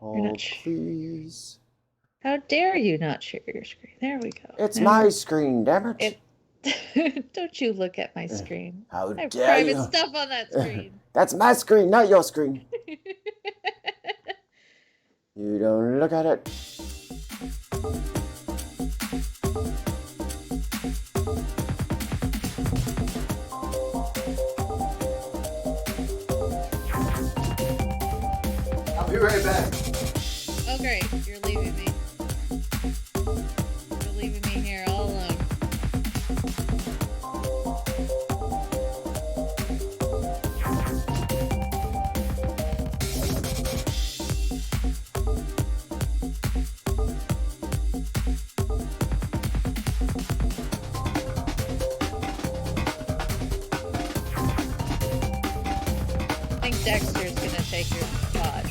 Hold, please. How dare you not share your screen? There we go. It's my screen, damn it. Don't you look at my screen. How I have dare private you? stuff on that screen. That's my screen, not your screen. You don't look at it. I'll be right back. Oh, great. You're leaving me. You're leaving me here all alone. I think Dexter's gonna take your spot.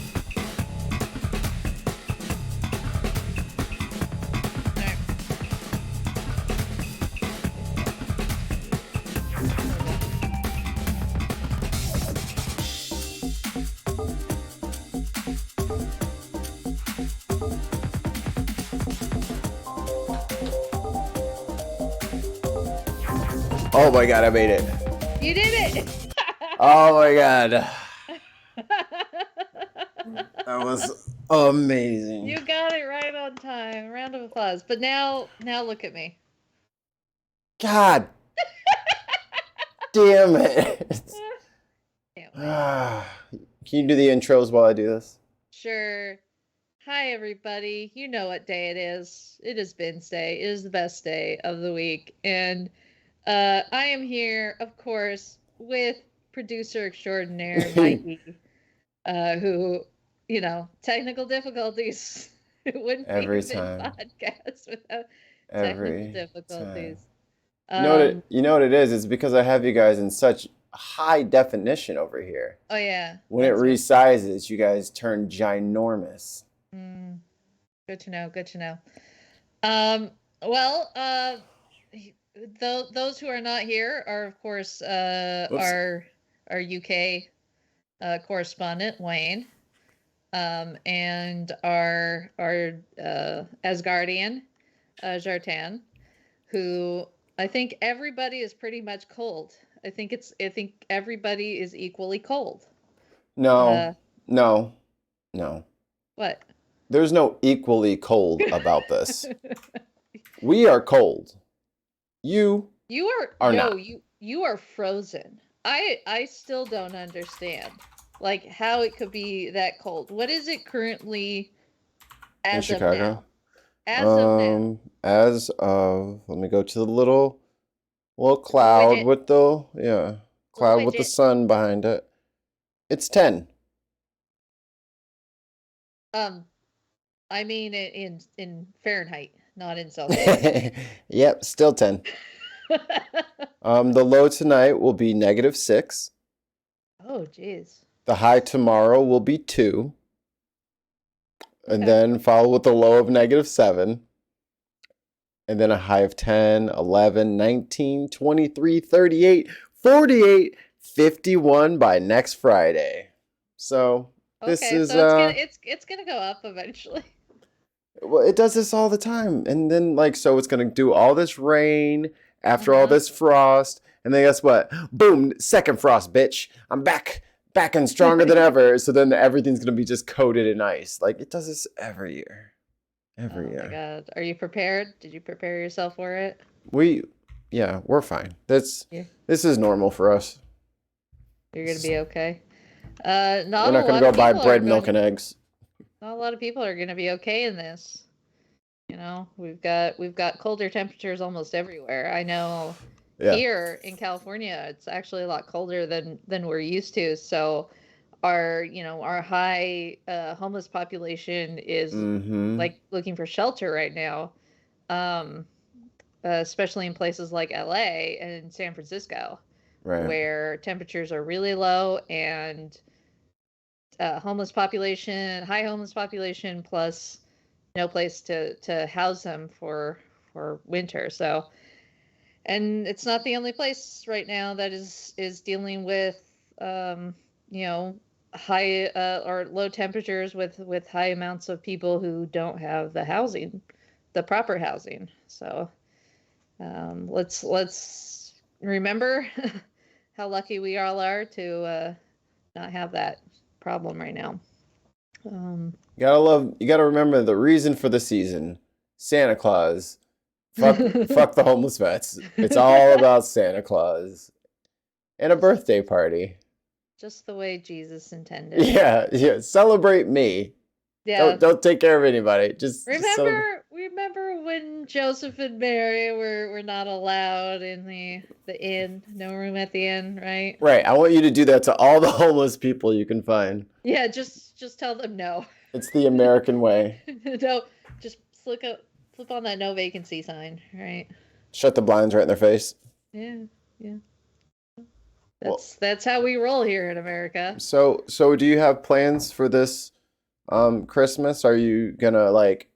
Oh my god, I made it. You did it! Oh my god. That was amazing. You got it right on time. Round of applause. But now look at me. God damn it. Damn. Can you do the intros while I do this? Sure. Hi, everybody. You know what day it is. It is Ben's Day. It is the best day of the week. And I am here, of course, with producer extraordinaire Mikey, who, technical difficulties. It wouldn't Every be a time. podcast without Every technical difficulties. Time. You know what it is? It's because I have you guys in such high definition over here. Oh, yeah. When it resizes, you guys turn ginormous. Good to know. Good to know. Well, those who are not here are, of course, our UK correspondent, Wayne, and our Asgardian, Jartan, who I think everybody is pretty much cold. I think everybody is equally cold. No. What? There's no equally cold about this. We are cold. You are not. You are frozen. I still don't understand, like, how it could be that cold. What is it currently as in of Chicago? now? As of, let me go to the little cloud with the cloud with the sun behind it. It's 10. I mean in Fahrenheit, not in Celsius. Yep, still 10. The low tonight will be -6. Oh, geez. The high tomorrow will be 2. And then follow with a low of -7. And then a high of 10, 11, 19, 23, 38, 48, 51 by next Friday. So this is it's gonna go up eventually. Well, it does this all the time. And then so it's gonna do all this rain after all this frost. And then guess what? Boom, second frost, bitch. I'm back and stronger than ever. So then everything's gonna be just coated in ice. Like, it does this every year. Every year. Oh my god. Are you prepared? Did you prepare yourself for it? We're fine. This is normal for us. You're gonna be okay. We're not gonna go buy bread, milk, and eggs. Not a lot of people are gonna be okay in this. We've got colder temperatures almost everywhere. I know here in California it's actually a lot colder than we're used to. So our high homeless population is like looking for shelter right now, especially in places like LA and San Francisco, where temperatures are really low and high homeless population plus no place to house them for winter. So, and it's not the only place right now that is dealing with high or low temperatures with high amounts of people who don't have the housing, the proper housing. So let's remember how lucky we all are to not have that problem right now. You gotta remember the reason for the season. Santa Claus. Fuck the homeless vets. It's all about Santa Claus and a birthday party. Just the way Jesus intended. Yeah. Celebrate me. Yeah. Don't take care of anybody. Remember when Joseph and Mary were not allowed in the inn, no room at the inn, right? Right. I want you to do that to all the homeless people you can find. Yeah, just tell them no. It's the American way. No, just flip on that no vacancy sign, right? Shut the blinds right in their face. Yeah. That's how we roll here in America. So do you have plans for this Christmas? Are you gonna like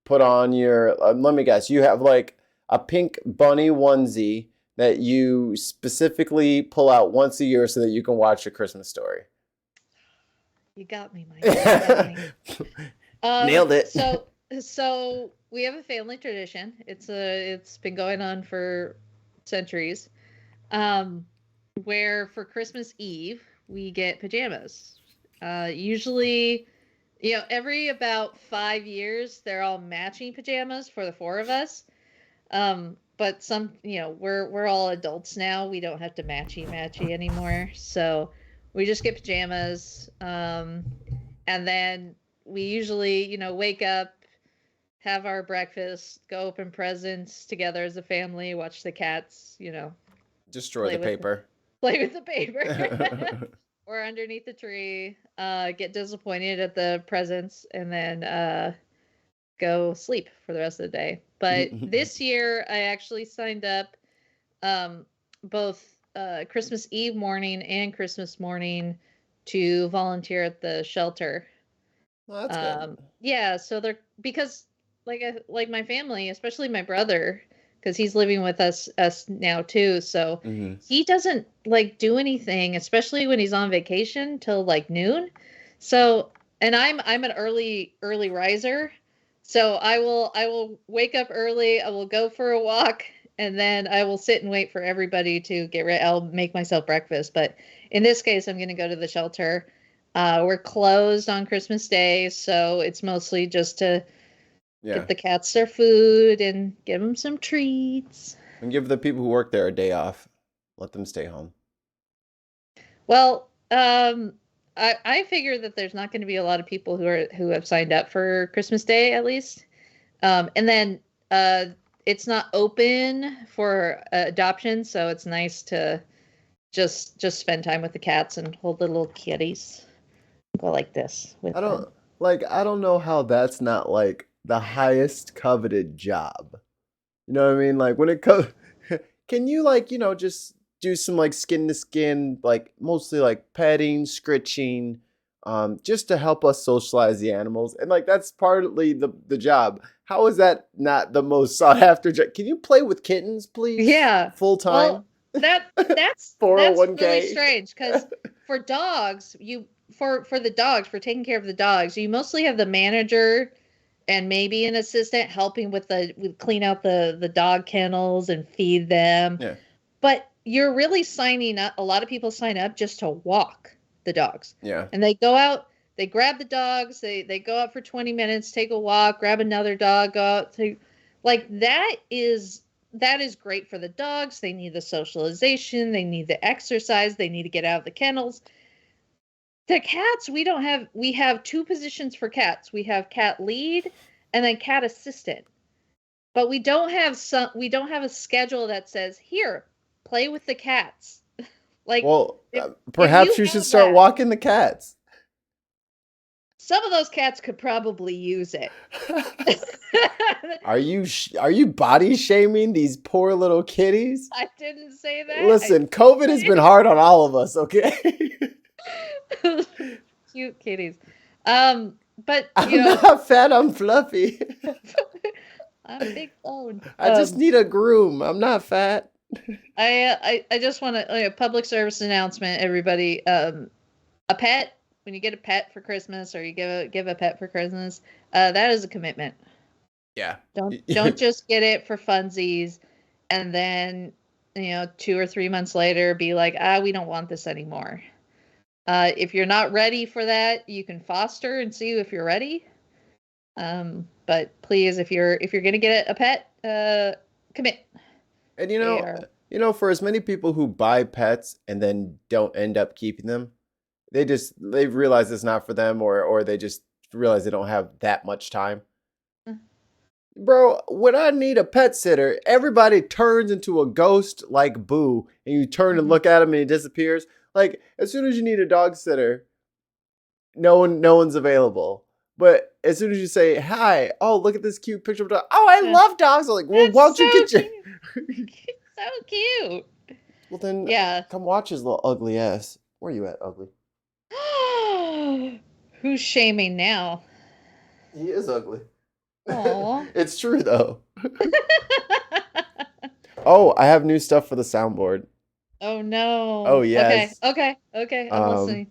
put on your let me guess, you have like a pink bunny onesie that you specifically pull out once a year so that you can watch A Christmas Story. You got me, Mike. You got me. Nailed it. So we have a family tradition. It's been going on for centuries. Where for Christmas Eve we get pajamas. Usually, every about 5 years they're all matching pajamas for the four of us. But some, we're all adults now. We don't have to matchy anymore. So we just get pajamas. And then we usually, wake up, have our breakfast, go open presents together as a family, watch the cats, destroy the paper. Play with the paper. Or underneath the tree, get disappointed at the presents, and then go sleep for the rest of the day. But this year, I actually signed up both Christmas Eve morning and Christmas morning to volunteer at the shelter. Well, that's good. Yeah, so because like my family, especially my brother, because he's living with us now too. So he doesn't like do anything, especially when he's on vacation, till like noon. So, and I'm an early riser, so I will wake up early. I will go for a walk, and then I will sit and wait for everybody to get ready. I'll make myself breakfast, but in this case, I'm going to go to the shelter. We're closed on Christmas Day, so it's mostly just to get the cats their food and give them some treats. And give the people who work there a day off. Let them stay home. Well, I figure that there's not going to be a lot of people who have signed up for Christmas Day, at least. And then it's not open for adoption, so it's nice to just spend time with the cats and hold the little kitties. Go like this with I don't know how that's not like the highest coveted job. You know what I mean? Like when it comes, can you just do some like skin to skin, like mostly like petting, scritching, just to help us socialize the animals, and like that's partly the job. How is that not the most sought after job? Can you play with kittens, please? Yeah, full time. Well, that's 401k. That's really strange because for dogs, for taking care of the dogs, you mostly have the manager and maybe an assistant helping with clean out the dog kennels and feed them. Yeah. But you're really signing up. A lot of people sign up just to walk the dogs. Yeah. And they go out, they grab the dogs, they go out for 20 minutes, take a walk, grab another dog, go out to that is great for the dogs. They need the socialization, they need the exercise, they need to get out of the kennels. The cats, we have two positions for cats. We have cat lead and then cat assistant. But we don't have a schedule that says, "Here, play with the cats." Perhaps you should start walking the cats. Some of those cats could probably use it. Are you body shaming these poor little kitties? I didn't say that. Listen, COVID has been hard on all of us, okay? Cute kitties. But I'm not fat, I'm fluffy. I'm big boned. I just need a groom. I'm not fat. I just want a public service announcement, everybody. A pet get a pet for Christmas, or you give a pet for Christmas, that is a commitment. Yeah. Don't just get it for funsies, and then 2 or 3 months later be like, we don't want this anymore. If you're not ready for that, you can foster and see if you're ready. But please, if you're gonna get a pet, commit. And for as many people who buy pets and then don't end up keeping them, they realize it's not for them, or they just realize they don't have that much time. Bro, when I need a pet sitter, everybody turns into a ghost like Boo, and you turn and look at him and he disappears. Like, as soon as you need a dog sitter, no one's available. But as soon as you say, hi, oh, look at this cute picture of a dog. Oh, I love dogs. I'm like, well, why don't you get your... So cute. Well, then, come watch his little ugly ass. Where you at, ugly? Who's shaming now? He is ugly. Aww. It's true, though. Oh, I have new stuff for the soundboard. Oh, no. Oh, yes. Okay. I'm listening.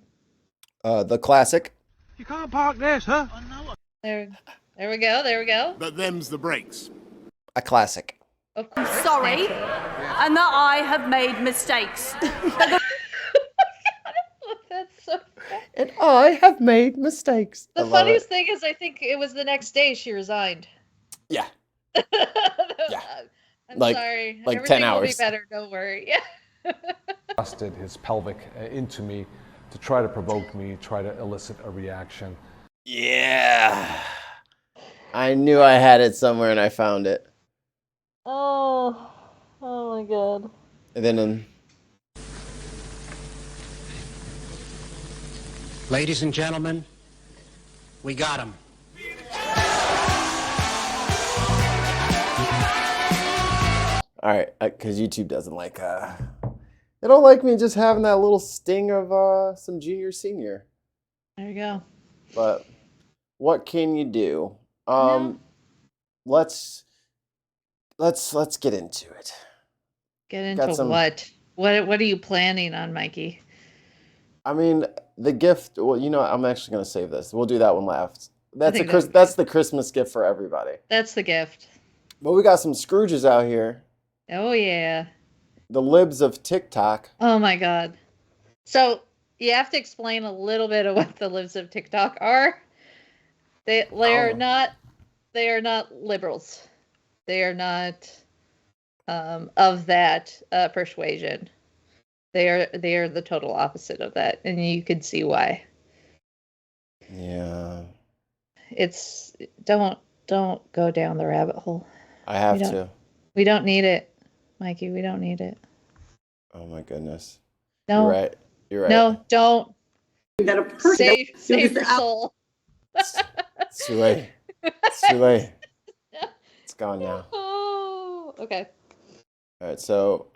The classic. You can't park this, huh? There we go. But them's the brakes. A classic. Of course. Sorry, and that I have made mistakes. That's so funny. And I have made mistakes. The funniest thing is, I think it was the next day she resigned. Yeah. Yeah. I'm sorry. Like Everything 10 hours. Will be better. Don't worry. Yeah. Thrusted his pelvic into me to try to provoke me, try to elicit a reaction. Yeah. I knew I had it somewhere and I found it. Oh my God. And then Ladies and gentlemen, we got him. all right, because YouTube doesn't like they don't like me just having that little sting of some junior senior. There you go. But what can you do? Let's get into it. Get into what? What are you planning on, Mikey? I mean, the gift. Well, I'm actually going to save this. We'll do that one last. That's the Christmas gift for everybody. That's the gift. But we got some Scrooges out here. Oh yeah. The libs of TikTok. Oh my God. So you have to explain a little bit of what the libs of TikTok are. They are not liberals. They are not of that persuasion. They are the total opposite of that, and you can see why. Yeah. It's don't go down the rabbit hole. I have to. We don't need it, Mikey. We don't need it. Oh my goodness. No. You're right. No, don't. That a person save your soul. It's too late. It's too late. It's gone now. Oh, okay. All right, so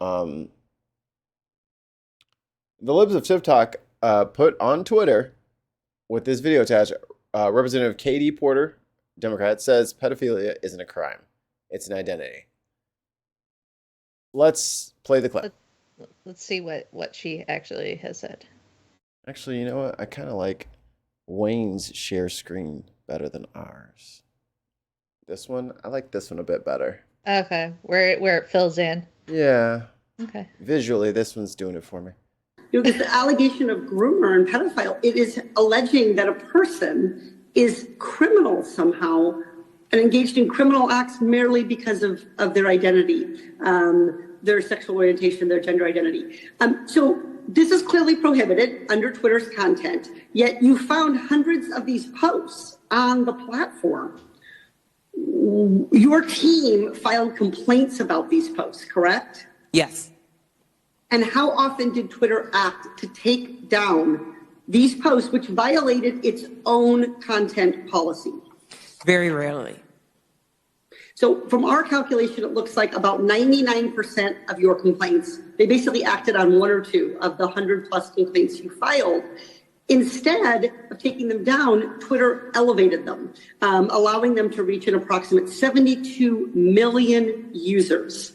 the libs of TikTok put on Twitter with this video attached. Representative Katie Porter, Democrat, says pedophilia isn't a crime; it's an identity. Let's play the clip. Let's see what she actually has said. Actually, you know what? I kind of like Wayne's share screen better than ours. This one, I like this one a bit better. Okay, where it fills in. Yeah. Okay. Visually, this one's doing it for me. This allegation of groomer and pedophile, it is alleging that a person is criminal somehow and engaged in criminal acts merely because of their identity, their sexual orientation, their gender identity. So this is clearly prohibited under Twitter's content, yet you found hundreds of these posts on the platform. Your team filed complaints about these posts, correct? Yes. And how often did Twitter act to take down these posts, which violated its own content policy? Very rarely. So from our calculation, it looks like about 99% of your complaints, they basically acted on one or two of the 100+ complaints you filed. Instead of taking them down, Twitter elevated them, allowing them to reach an approximate 72 million users.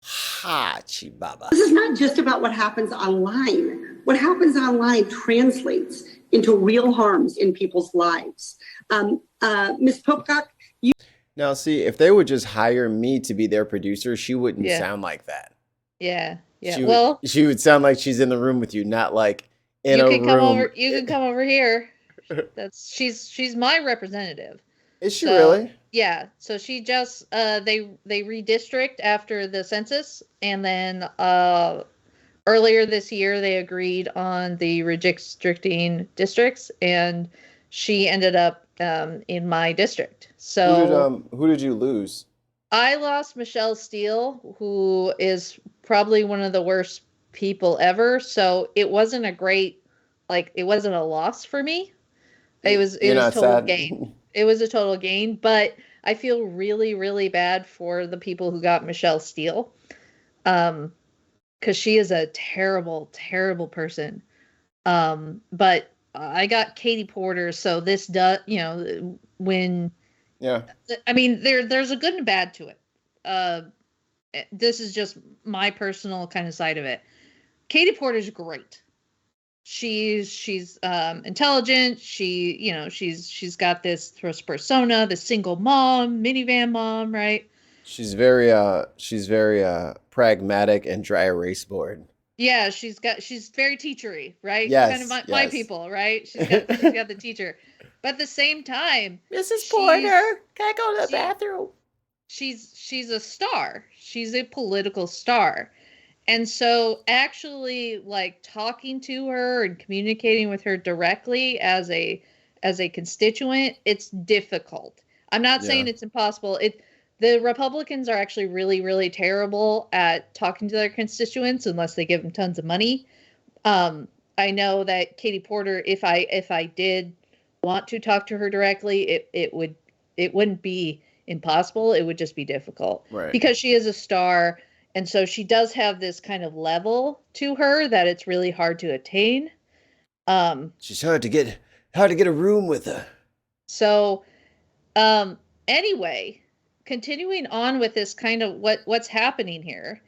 Chibaba. This is not just about what happens online. What happens online translates into real harms in people's lives. Ms. Pocock, Now, see, if they would just hire me to be their producer, she wouldn't Yeah. sound like that. Yeah. Well, she would sound like she's in the room with you, not like in a room. You can come over here. She's my representative. Is she really? Yeah. So she just they redistrict after the census, and then earlier this year they agreed on the redistricting districts, and she ended up in my district. So who did you lose? I lost Michelle Steele, who is probably one of the worst people ever. So it wasn't it wasn't a loss for me. It was total gain. It was a total gain, but I feel really, really bad for the people who got Michelle Steele. Because she is a terrible, terrible person. But I got Katie Porter, so this does, when... Yeah. I mean, there's a good and bad to it. This is just my personal kind of side of it. Katie Porter's great. She's intelligent. She's got this persona, the single mom, minivan mom, right? She's very pragmatic and dry erase board. Yeah, she's very teachery, right? Yes, kind of my people, right? She's got the teacher. But at the same time, Mrs. Porter, can I go to the bathroom? She's a star. She's a political star. And so actually like talking to her and communicating with her directly as a constituent, it's difficult. I'm not saying it's impossible. The Republicans are actually really, really terrible at talking to their constituents unless they give them tons of money. I know that Katie Porter, if I did want to talk to her directly, it wouldn't be impossible. It would just be difficult, right? Because she is a star, and so she does have this kind of level to her that it's really hard to attain. She's hard to get a room with her. So, anyway, continuing on with this kind of what's happening here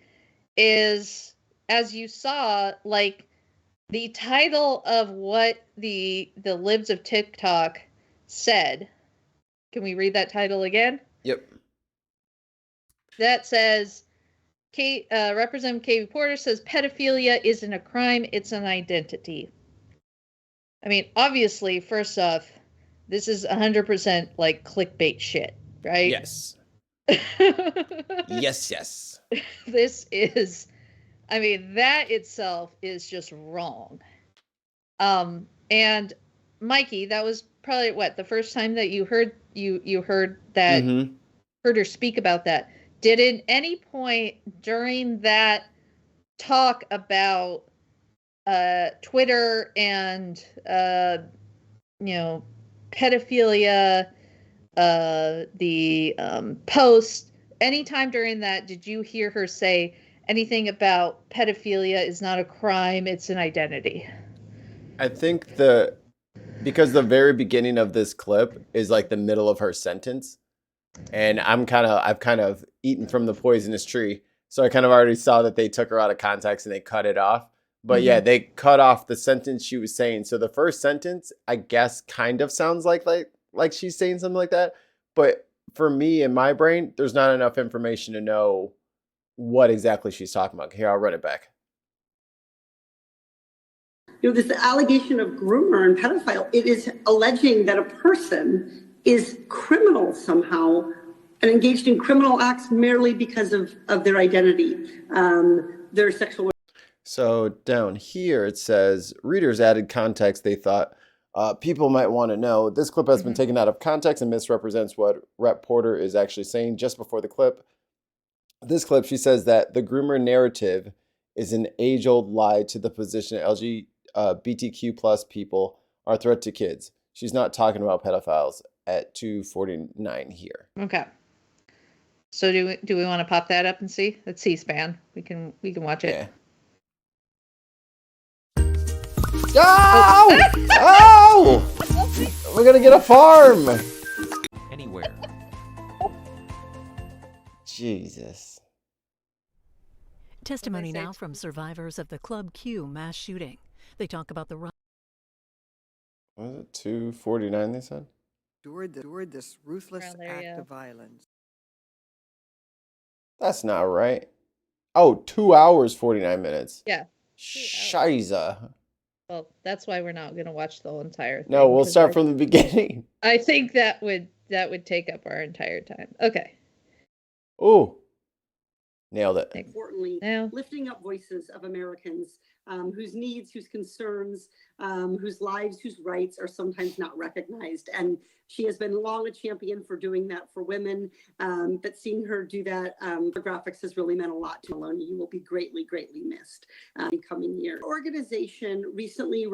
is, as you saw, like the title of what the libs of TikTok said. Can we read that title again? Yep. That says, Representative Katie Porter says pedophilia isn't a crime, it's an identity. I mean, obviously, first off, this is 100% like clickbait shit, right? Yes. Yes. This is, I mean, that itself is just wrong. And Mikey, that was probably the first time that you heard that, heard her speak about that. Did at any point during that talk about Twitter and pedophilia, the post, anytime during that, did you hear her say anything about pedophilia is not a crime, it's an identity? I think because the very beginning of this clip is like the middle of her sentence, and I've kind of eaten from the poisonous tree, so I kind of already saw that they took her out of context and they cut it off. But yeah, they cut off the sentence she was saying. So the first sentence, I guess, kind of sounds like she's saying something like that. But for me, in my brain, there's not enough information to know what exactly she's talking about. Here, I'll run it back. This allegation of groomer and pedophile, it is alleging that a person is criminal somehow and engaged in criminal acts merely because of their identity, their sexual. So down here it says, readers added context they thought people might want to know. This clip has been taken out of context and misrepresents what Rep. Porter is actually saying just before the clip. This clip, she says that the groomer narrative is an age-old lie to the position that LGBTQ plus people are a threat to kids. She's not talking about pedophiles at 2:49 here. Okay. So do we want to pop that up and see? That's C-SPAN. We can watch it. Yeah. Oh! Oh! We're gonna get a farm. Anywhere. Jesus. Testimony now from survivors of the Club Q mass shooting. They talk about the Was it 2:49? They said. Endured this ruthless Around there, act yeah. of violence. That's not right. Oh, 2 hours 49 minutes. Yeah. Shiza. Well, that's why we're not going to watch the whole entire thing. No, we'll start from the beginning. I think that would take up our entire time. Okay. Oh, nailed it. Importantly, lifting up voices of Americans whose needs, whose concerns, whose lives, whose rights are sometimes not recognized. And she has been long a champion for doing that for women. But seeing her do that for graphics has really meant a lot to Maloney. You will be greatly, greatly missed in coming years. The organization recently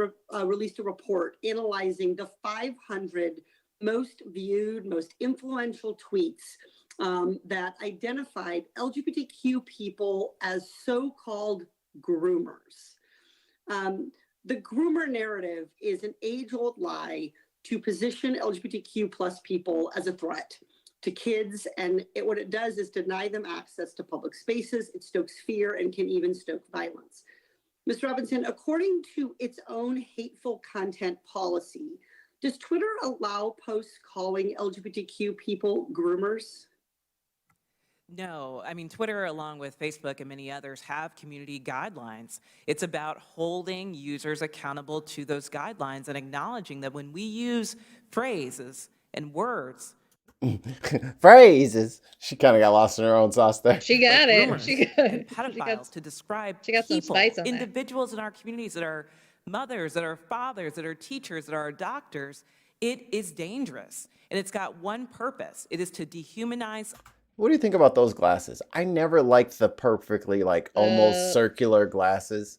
released a report analyzing the 500 most viewed, most influential tweets that identified LGBTQ people as so-called groomers. The groomer narrative is an age-old lie to position LGBTQ plus people as a threat to kids, and what it does is deny them access to public spaces. It stokes fear and can even stoke violence. Ms. Robinson, according to its own hateful content policy, does Twitter allow posts calling LGBTQ people groomers? No, I mean, Twitter, along with Facebook and many others, have community guidelines. It's about holding users accountable to those guidelines and acknowledging that when we use phrases and words. Phrases. She kind of got lost in her own sauce there. She got like it. Groomers She got and pedophiles to describe she got some people, spice on that. individuals in our communities that are mothers, that are fathers, that are teachers, that are doctors. It is dangerous. And it's got one purpose. It is to dehumanize. What do you think about those glasses? I never liked the perfectly almost circular glasses.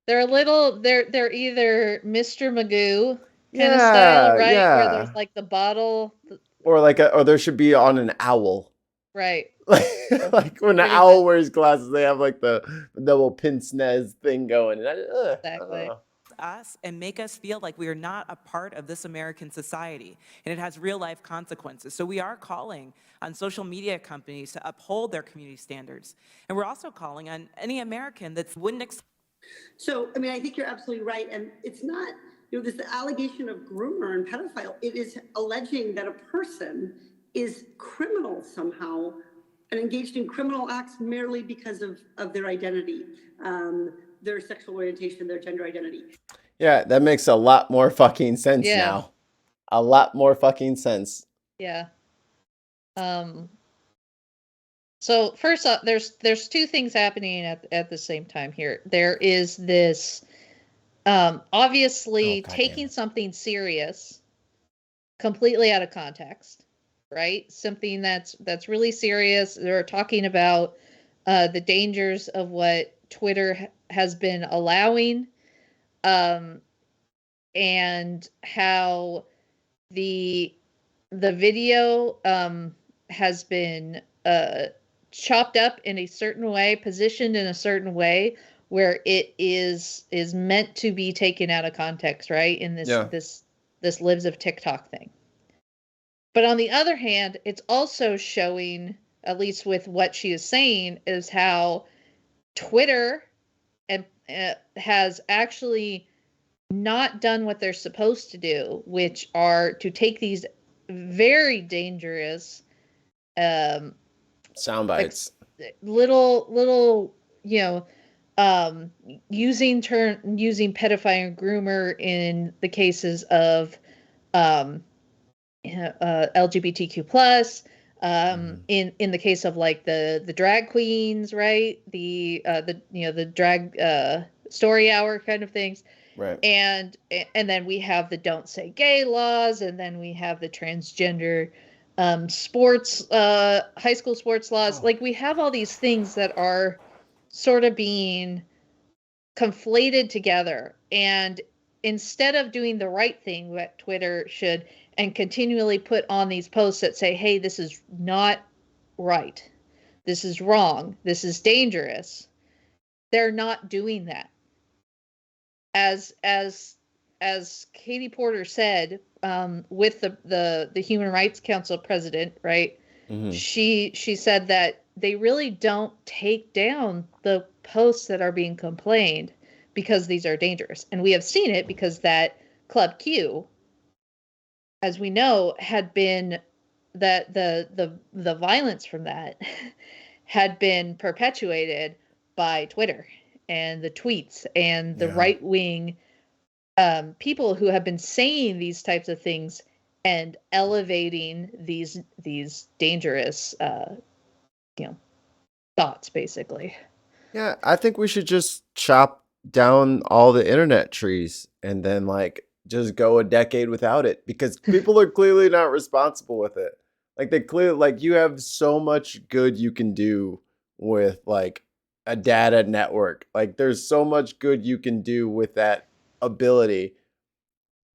They're a little. They're either Mr. Magoo kind of style, right? Yeah. Where there's like the bottle. Or there should be on an owl. Right. Like when an owl wears glasses, they have like the double pince-nez thing going. Exactly. Us and make us feel like we are not a part of this American society, and it has real life consequences. So we are calling on social media companies to uphold their community standards, and we're also calling on any American that wouldn't. So, I mean, I think you're absolutely right, and it's not, this allegation of groomer and pedophile. It is alleging that a person is criminal somehow and engaged in criminal acts merely because of their identity. Their sexual orientation, their gender identity. Yeah, that makes a lot more fucking sense now. A lot more fucking sense. Yeah. So first off, there's two things happening at the same time here. There is this obviously taking something serious completely out of context, right? Something that's really serious. They're talking about the dangers of what Twitter has been allowing, and how the video has been chopped up in a certain way, positioned in a certain way where it is meant to be taken out of context, right? In this lives of TikTok thing. But on the other hand, it's also showing, at least with what she is saying, is how Twitter has actually not done what they're supposed to do, which are to take these very dangerous sound bites, little using pedophile and groomer in the cases of LGBTQ plus. In the case of like the drag queens, right? The drag story hour kind of things. Right. And then we have the don't say gay laws, and then we have the transgender sports, high school sports laws. Like we have all these things that are sort of being conflated together. And instead of doing the right thing, what Twitter should, and continually put on these posts that say, hey, this is not right. This is wrong. This is dangerous. They're not doing that. As Katie Porter said, with the Human Rights Council president, right? Mm-hmm. She said that they really don't take down the posts that are being complained because these are dangerous. And we have seen it because that Club Q as we know, had been that the violence from that had been perpetuated by Twitter and the tweets and the right wing people who have been saying these types of things and elevating these dangerous thoughts, basically. Yeah, I think we should just chop down all the internet trees and then like just go a decade without it because people are clearly not responsible with it. Like they clearly like you have so much good you can do with like a data network. Like there's so much good you can do with that ability.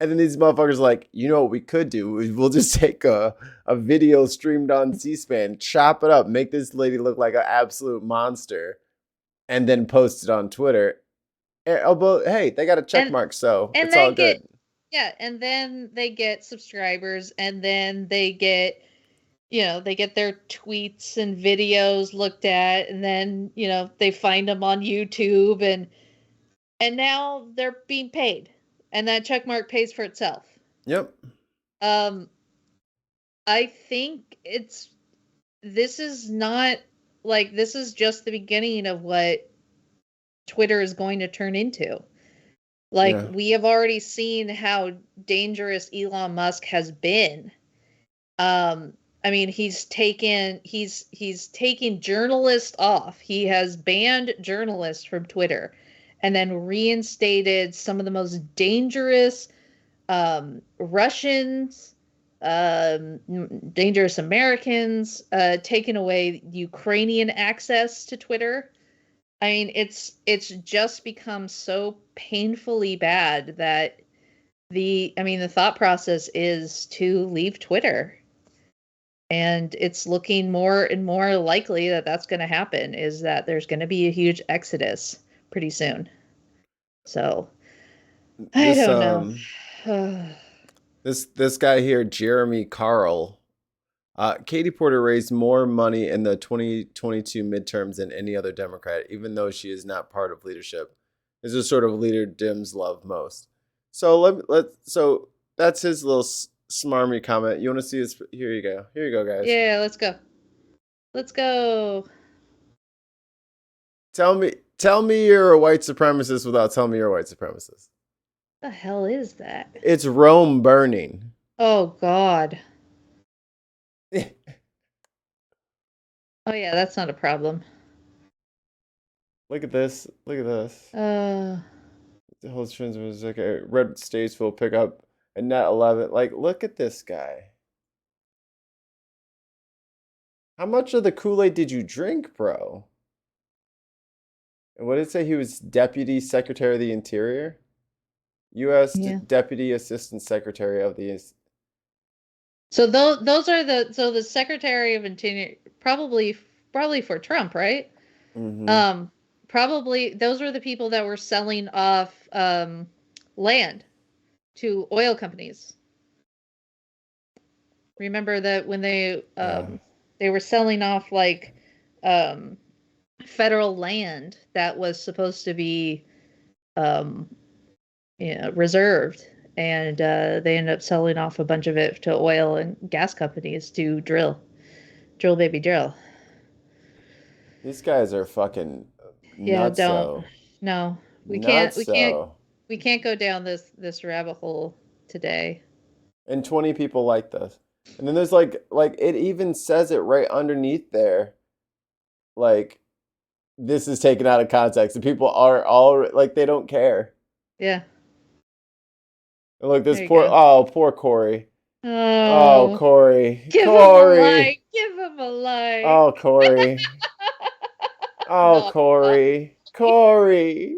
And then these motherfuckers are like, you know what we could do? We'll just take a video streamed on C-SPAN, chop it up, make this lady look like an absolute monster, and then post it on Twitter. But hey, they got a check mark, so it's all good. And then they get subscribers, and then they get, they get their tweets and videos looked at, and then, they find them on YouTube, and now they're being paid, and that check mark pays for itself. Yep. I think this is not like, this is just the beginning of what Twitter is going to turn into. Like, we have already seen how dangerous Elon Musk has been. I mean, he's taken journalists off. He has banned journalists from Twitter and then reinstated some of the most dangerous Russians, dangerous Americans, taken away Ukrainian access to Twitter. I mean, it's just become so painfully bad that the thought process is to leave Twitter. And it's looking more and more likely that that's going to happen, is that there's going to be a huge exodus pretty soon. So, I don't know. This guy here, Jeremy Carl, Katie Porter raised more money in the 2022 midterms than any other Democrat, even though she is not part of leadership. This is sort of leader Dems love most. So so that's his little smarmy comment. You want to see his? Here you go. Here you go, guys. Yeah, let's go. Let's go. Tell me you're a white supremacist without telling me you're a white supremacist. The hell is that? It's Rome burning. Oh God. Oh yeah, that's not a problem. Look at this. Look at this. The whole trends was like a red states will pick up a net 11. Like, look at this guy. How much of the Kool-Aid did you drink, bro? And what did it say? He was Deputy Secretary of the Interior? U.S. Deputy Assistant Secretary of the... So those are the Secretary of Interior, probably for Trump, right? Mm-hmm. Probably those were the people that were selling off land to oil companies. Remember that when they were selling off like federal land that was supposed to be reserved, and they ended up selling off a bunch of it to oil and gas companies to drill baby drill. These guys are fucking nuts. No, we can't go down this rabbit hole today. And 20 people like this. And then there's like it even says it right underneath there. Like, this is taken out of context. And people are all like, they don't care. Yeah. And look, this poor Corey. Oh, Corey. Give him a like. Oh, Corey. Oh, Corey. Corey.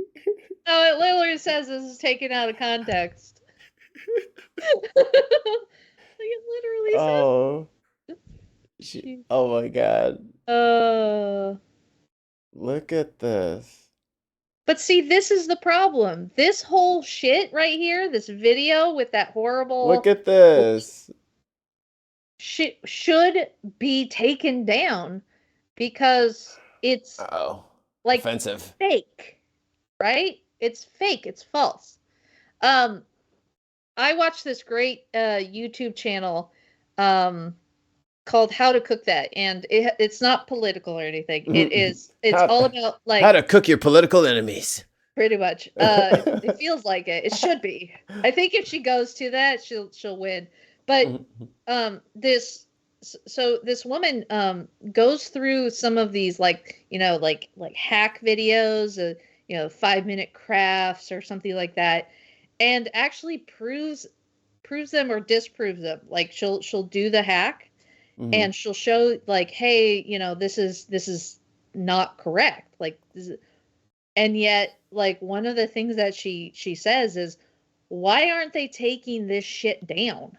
No, it literally says this is taken out of context. It literally says. Oh my God. Look at this. But see, this is the problem. This whole shit right here, this video with that horrible... Look at this. Shit should be taken down because it's like offensive. Fake, right? It's fake. It's false. I watched this great YouTube channel called How to Cook That, and it's not political or anything. It's all about how to cook your political enemies. Pretty much. It feels like it. It should be. I think if she goes to that, she'll win. But this woman goes through some of these like hack videos, 5-minute crafts or something like that, and actually proves them or disproves them. Like she'll do the hack and she'll show like, hey, this is not correct. Like and yet, like, one of the things that she says is, why aren't they taking this shit down?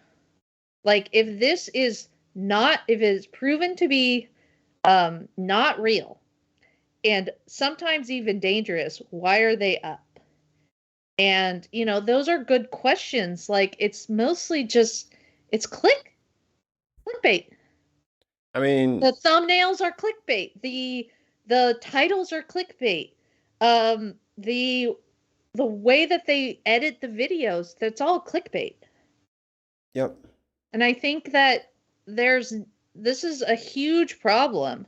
Like, if it's proven to be not real and sometimes even dangerous, why are they up? And, those are good questions. Like, it's mostly just, it's clickbait. I mean, the thumbnails are clickbait. The titles are clickbait. The way that they edit the videos, that's all clickbait. Yep. And I think that this is a huge problem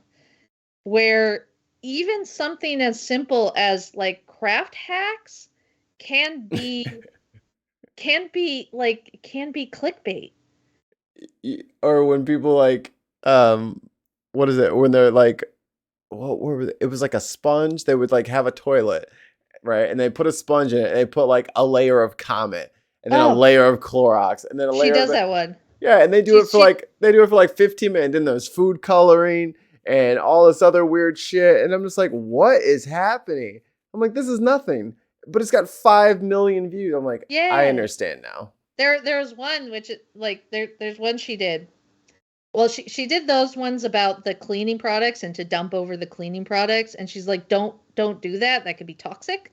where even something as simple as like craft hacks can be clickbait. Or when people like what is it, when they're like, what were they? It was like a sponge. They would like have a toilet, right? And they put a sponge in it and they put like a layer of Comet and then a layer of Clorox and then a layer she does of that one. Yeah, and they do it for like 15 minutes. And then there's food coloring and all this other weird shit. And I'm just like, what is happening? I'm like, this is nothing. But it's got 5 million views. I'm like, yeah. I understand now. There's one which there's one she did. Well, she did those ones about the cleaning products and to dump over the cleaning products, and she's like, don't do that. That could be toxic.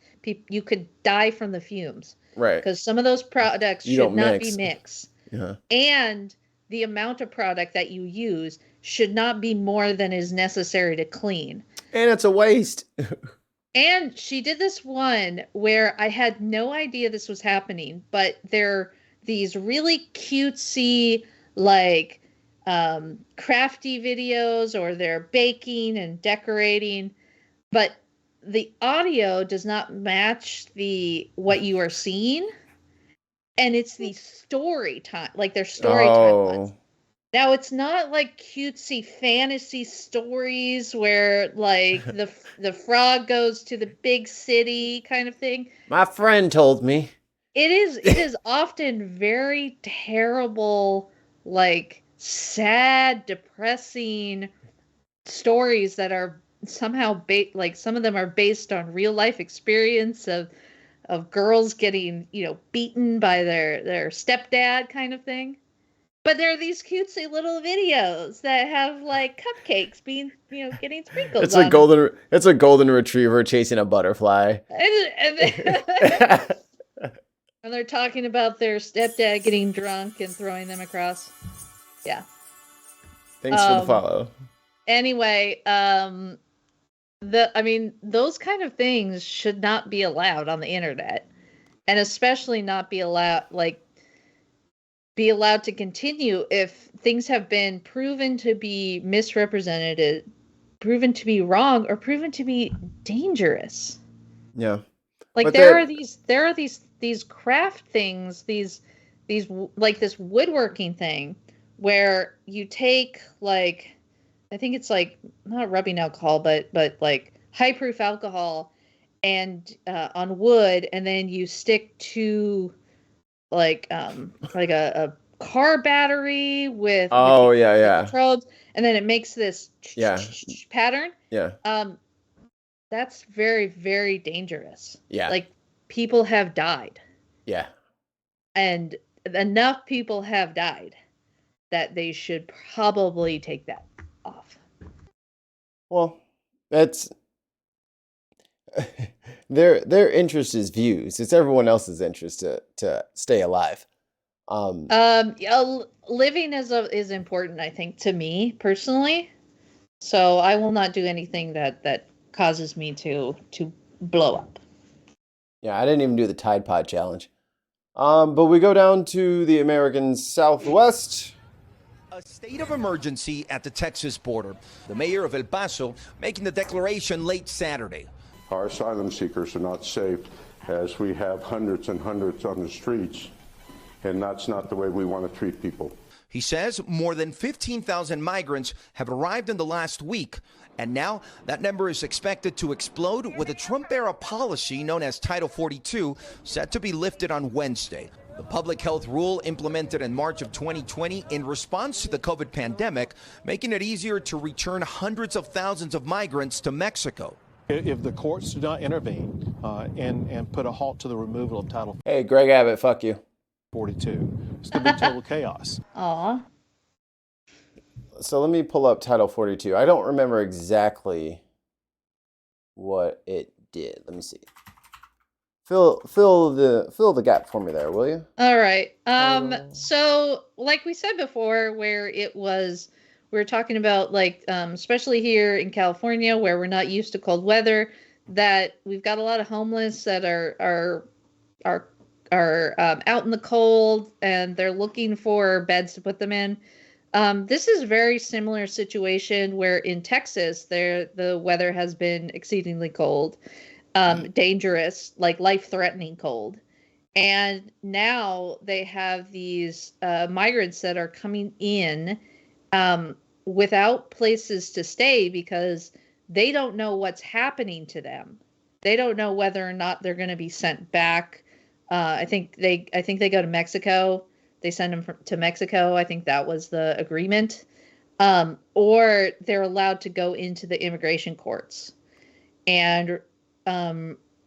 You could die from the fumes. Right. Because some of those products should not be mixed. Yeah. And the amount of product that you use should not be more than is necessary to clean. And it's a waste. And she did this one where I had no idea this was happening, but they're these really cutesy, like, crafty videos, or they're baking and decorating, but the audio does not match what you are seeing, and it's the story time, like their story time ones. Now it's not like cutesy fantasy stories where like the frog goes to the big city kind of thing. My friend told me. It is often very terrible, like sad, depressing stories that are somehow like some of them are based on real life experience of girls getting, beaten by their stepdad kind of thing. But there are these cutesy little videos that have like cupcakes being, getting sprinkled. It's a golden retriever chasing a butterfly. And they're talking about their stepdad getting drunk and throwing them across. Yeah. Thanks for the follow. Anyway, those kind of things should not be allowed on the internet, and especially not be allowed to continue if things have been proven to be misrepresented, proven to be wrong, or proven to be dangerous. Yeah. Like there are these craft things, these like this woodworking thing where you take like, I think it's like not rubbing alcohol, but like high proof alcohol and on wood, and then you stick to like a car battery with electrodes, and then it makes this pattern. Yeah. That's very, very dangerous. Yeah. Like people have died. Yeah. And enough people have died that they should probably take that off. Well, that's their interest is views. It's everyone else's interest to stay alive. Living is important, I think, to me personally. So I will not do anything that causes me to blow up. Yeah, I didn't even do the Tide Pod challenge. But we go down to the American Southwest. A state of emergency at the Texas border. The mayor of El Paso making the declaration late Saturday. Our asylum seekers are not safe as we have hundreds and hundreds on the streets, and that's not the way we want to treat people. He says more than 15,000 migrants have arrived in the last week, and now that number is expected to explode with a Trump-era policy known as Title 42 set to be lifted on Wednesday. The public health rule implemented in March of 2020 in response to the COVID pandemic, making it easier to return hundreds of thousands of migrants to Mexico. If the courts do not intervene and put a halt to the removal of Title Hey, Greg Abbott, fuck you. 42, it's going to be total chaos. Aw. So let me pull up Title 42. I don't remember exactly what it did. Let me see. Fill the gap for me there, will you? All right. So like we said before, where we were talking about like, especially here in California, where we're not used to cold weather, that we've got a lot of homeless that are out in the cold and they're looking for beds to put them in. This is a very similar situation where in Texas, the weather has been exceedingly cold. Dangerous, like life-threatening cold. And now they have these migrants that are coming in without places to stay because they don't know what's happening to them. They don't know whether or not they're going to be sent back. I think they go to Mexico. They send them to Mexico. I think that was the agreement. Or they're allowed to go into the immigration courts. And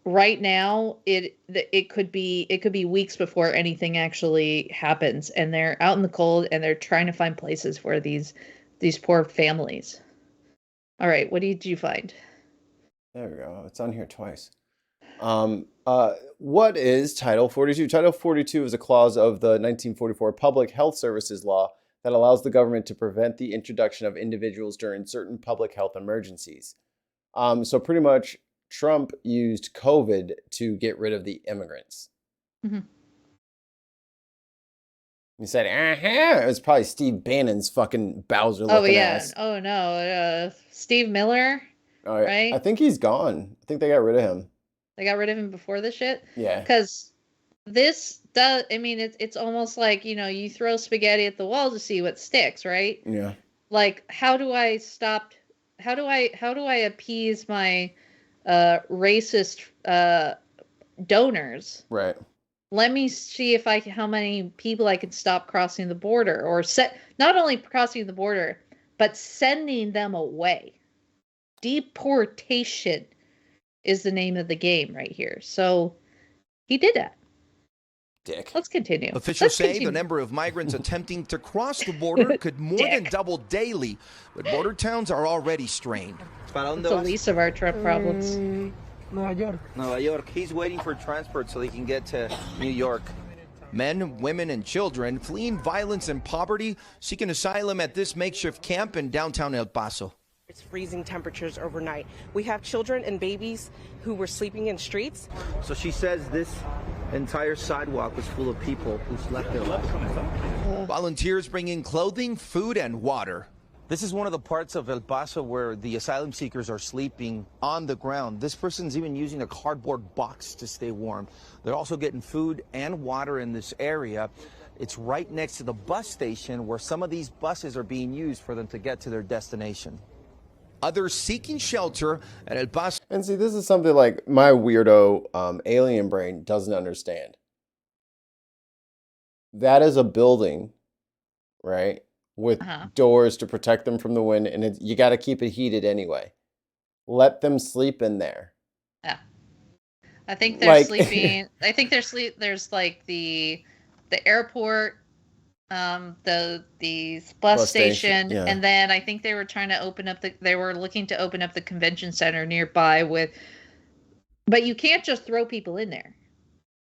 right now, it could be weeks before anything actually happens, and they're out in the cold and they're trying to find places for these poor families. All right, what did you find? There we go. It's on here twice. What is Title 42? Title 42 is a clause of the 1944 Public Health Services Law that allows the government to prevent the introduction of individuals during certain public health emergencies. So pretty much Trump used COVID to get rid of the immigrants. Mm-hmm. He said, it was probably Steve Bannon's fucking Bowser looking ass. Oh no, Steve Miller, right? I think he's gone. I think they got rid of him. They got rid of him before this shit? Yeah. Because this does, I mean, it's almost like, you throw spaghetti at the wall to see what sticks, right? Yeah. Like, how do I appease my racist donors? Right. Let me see how many people I can stop crossing the border, or not only crossing the border, but sending them away. Deportation is the name of the game right here. So he did that. Dick. Let's continue. Officials say the number of migrants attempting to cross the border could more than double daily, but border towns are already strained. It's the least of our Trump problems. Nueva York. He's waiting for transport so he can get to New York. Men, women, and children fleeing violence and poverty, seeking asylum at this makeshift camp in downtown El Paso. It's freezing temperatures overnight. We have children and babies who were sleeping in streets. So she says this entire sidewalk was full of people who slept there. Volunteers bringing clothing, food, and water. This is one of the parts of El Paso where the asylum seekers are sleeping on the ground. This person's even using a cardboard box to stay warm. They're also getting food and water in this area. It's right next to the bus station where some of these buses are being used for them to get to their destination. Others seeking shelter at El Paso. And see, this is something like my weirdo alien brain doesn't understand. That is a building, right? With doors to protect them from the wind, and you got to keep it heated anyway. Let them sleep in there. Yeah, I think they're sleeping. I think there's like the airport, the bus station, yeah. And then I think they were trying to open up they were looking to open up the convention center nearby but you can't just throw people in there.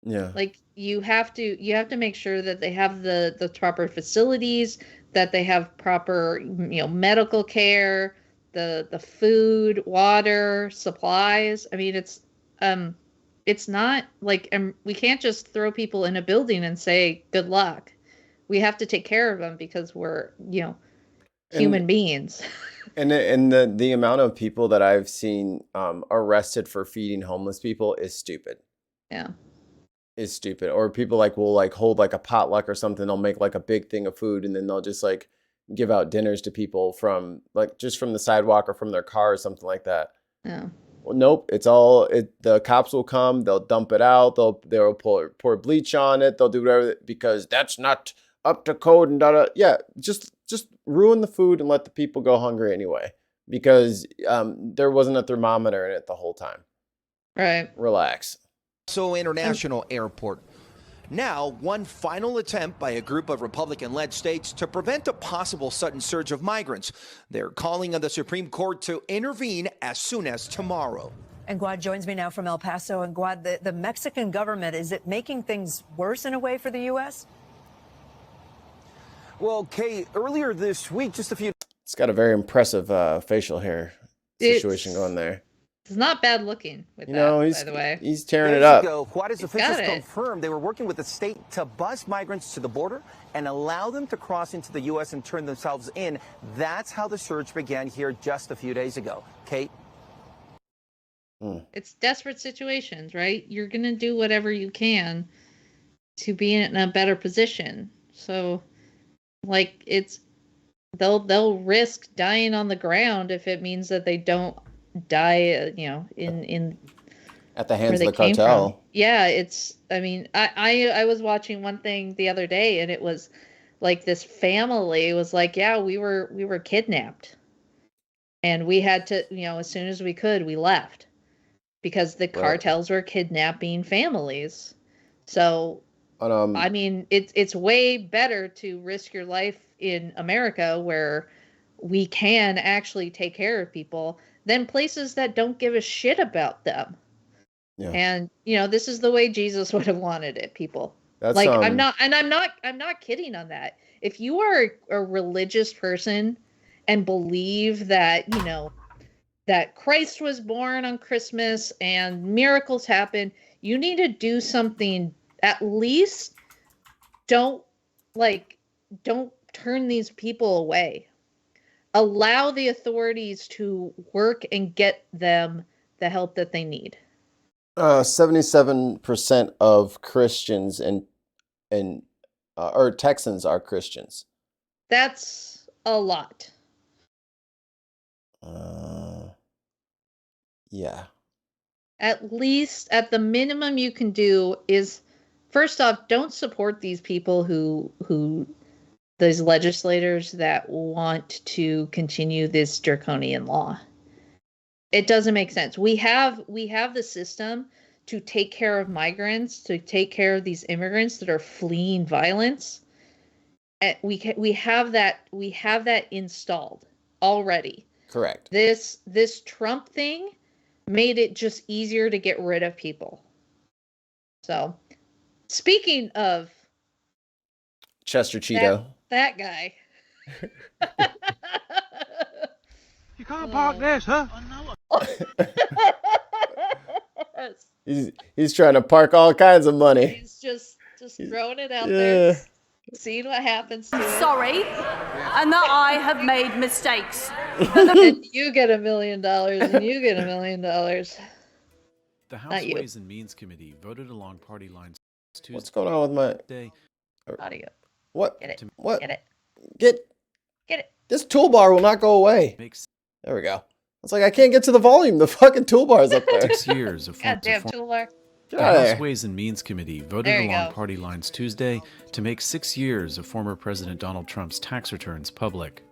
Yeah, like you have to make sure that they have the proper facilities, that they have proper medical care, the food, water, supplies. I mean, it's it's not like we can't just throw people in a building and say good luck. We have to take care of them because we're, human beings. And the amount of people that I've seen arrested for feeding homeless people is stupid. Yeah. Is stupid. Or people will hold like a potluck or something. They'll make like a big thing of food and then they'll just like give out dinners to people from just from the sidewalk or from their car or something like that. Yeah. Well, nope. The cops will come. They'll dump it out. They'll pour bleach on it. They'll do whatever because that's not up to code and da. Yeah, just ruin the food and let the people go hungry anyway because there wasn't a thermometer in it the whole time. Right. Relax. So International Airport. Now, one final attempt by a group of Republican-led states to prevent a possible sudden surge of migrants. They're calling on the Supreme Court to intervene as soon as tomorrow. And Guad joins me now from El Paso. And Guad, the Mexican government, is it making things worse in a way for the U.S.? Well, Kay, earlier this week, just a few... It's got a very impressive facial hair situation going there. It's not bad looking by the way. He's tearing it up. Juarez officials confirmed they were working with the state to bus migrants to the border and allow them to cross into the U.S. and turn themselves in. That's how the surge began here just a few days ago. Kate? It's desperate situations, right? You're going to do whatever you can to be in a better position. So, they'll risk dying on the ground if it means that they don't die, in at the hands of the cartel. Yeah, I was watching one thing the other day and it was like this family was like, yeah, we were kidnapped. And we had to, as soon as we could, we left because the cartels were kidnapping families. So it's way better to risk your life in America where we can actually take care of people than places that don't give a shit about them. Yeah. And this is the way Jesus would have wanted it, people. That's I'm not kidding on that. If you are a religious person and believe that, that Christ was born on Christmas and miracles happen, you need to do something. At least don't turn these people away. Allow the authorities to work and get them the help that they need. 77% of Christians or Texans are Christians. That's a lot. Yeah. At least, at the minimum you can do is, first off, don't support these people those legislators that want to continue this draconian law. It doesn't make sense. We have the system to take care of migrants, to take care of these immigrants that are fleeing violence. And we have that installed already. Correct. This Trump thing made it just easier to get rid of people. So, speaking of Chester Cheeto. That guy. You can't park this, huh? He's trying to park all kinds of money. He's just throwing it out there, seeing what happens to it. Sorry, and that I have made mistakes. And you get $1 million, and you get $1 million. The House Ways and Means Committee voted along party lines Tuesday. What's going on with my audio? What? Get it? What? Get it? Get it? This toolbar will not go away. There we go. It's like I can't get to the volume. The fucking toolbar's up there. 6 years of goddamn toolbar. The House Ways and Means Committee voted along party lines Tuesday to make 6 years of former President Donald Trump's tax returns public.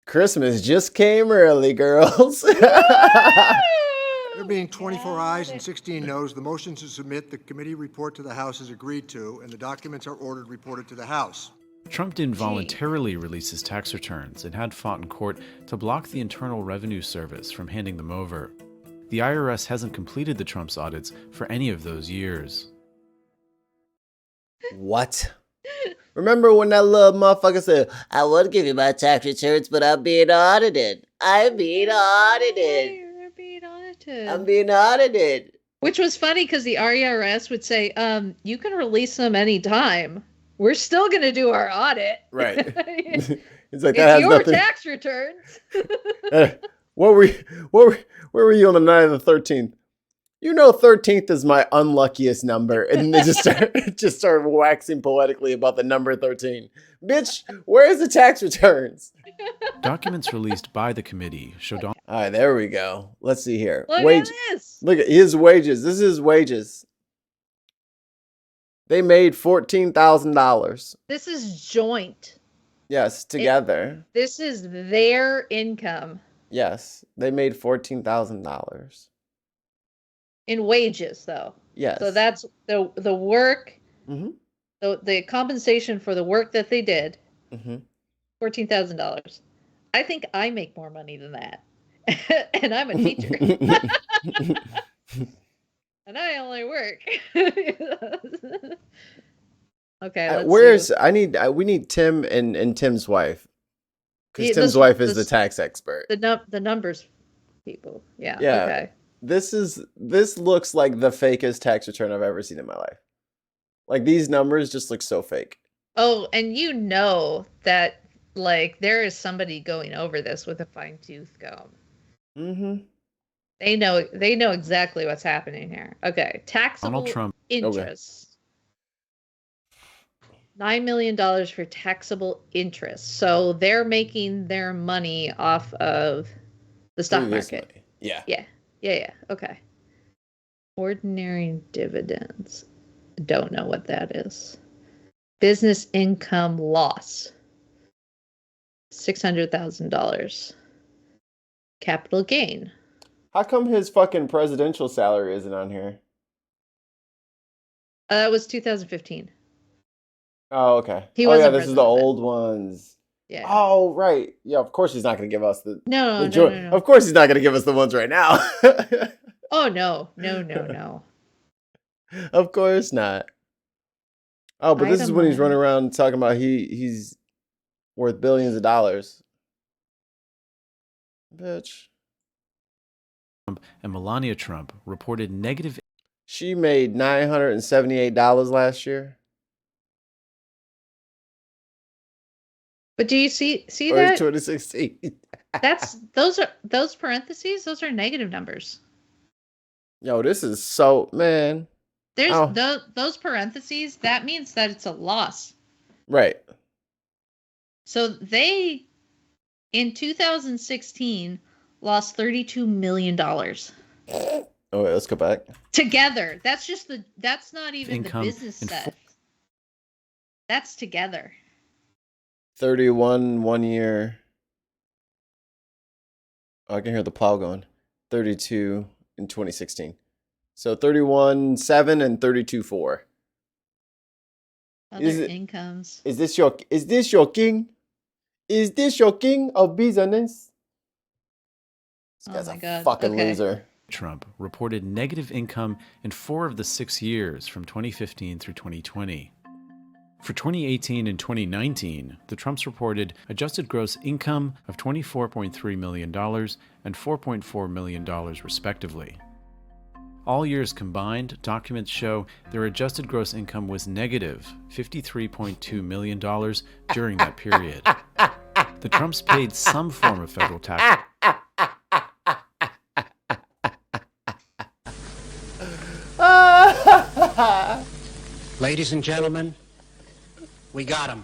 Christmas just came early, girls. There being 24 ayes and 16 noes, the motion to submit the committee report to the House is agreed to, and the documents are ordered reported to the House. Trump didn't voluntarily release his tax returns and had fought in court to block the Internal Revenue Service from handing them over. The IRS hasn't completed the Trump's audits for any of those years. What? Remember when that little motherfucker said, I want to give you my tax returns, but I'm being audited. I'm being audited. You're being audited. I'm being audited. Which was funny because the IRS would say, you can release them anytime. We're still going to do our audit. Right. It's like, it's that has your nothing. tax returns. Where were you on the night of the 13th? 13th is my unluckiest number. And they just start waxing poetically about the number 13. Bitch, where's the tax returns? Documents released by the committee showed All right, there we go. Let's see here. Look at this. Look at his wages. This is his wages. They made $14,000. This is joint. Yes, together. This is their income. Yes, they made $14,000. In wages, though. Yes. So that's the work, the compensation for the work that they did, $14,000. I think I make more money than that. And I'm a teacher. And I only work. Okay. We need Tim and Tim's wife. Because Tim's wife is the tax expert. The numbers people. Yeah. Yeah. Okay. This looks like the fakest tax return I've ever seen in my life. Like, these numbers just look so fake. Oh, and you know that, like, there is somebody going over this with a fine-tooth comb. Mm-hmm. They know exactly what's happening here. Okay. Taxable Donald Trump. interest. $9 million for taxable interest. So they're making their money off of the stock market. Money. Yeah. Yeah. Okay. Ordinary dividends. Don't know what that is. Business income loss. $600,000. Capital gain. How come his fucking presidential salary isn't on here? That was 2015. Oh, okay. He this wasn't is the old ones. Yeah. Oh, right. Yeah, of course he's not going to give us the... No. Of course he's not going to give us the ones right now. Oh, no. Of course not. Oh, but this is when he's running around talking about he's worth billions of dollars. Bitch. Trump and Melania Trump reported negative. She made $978 last year. But do you see or that? 2016. those parentheses, those are negative numbers. Yo, this is so, man. There's those parentheses, that means that it's a loss. Right. So they, in 2016, lost $32 million. Oh, wait, let's go back. Together. That's not even income the business set. That's together. 31 1 year. Oh, I can hear the plow going. 32 in 2016. So 31.7 and 32.4. Other incomes. Is this your king? Is this your king of business? This guy's a fucking loser. Trump reported negative income in 4 of the 6 years from 2015 through 2020. For 2018 and 2019, the Trumps reported adjusted gross income of $24.3 million and $4.4 million, respectively. All years combined, documents show their adjusted gross income was negative $53.2 million during that period. The Trumps paid some form of federal tax. Ladies and gentlemen, we got him.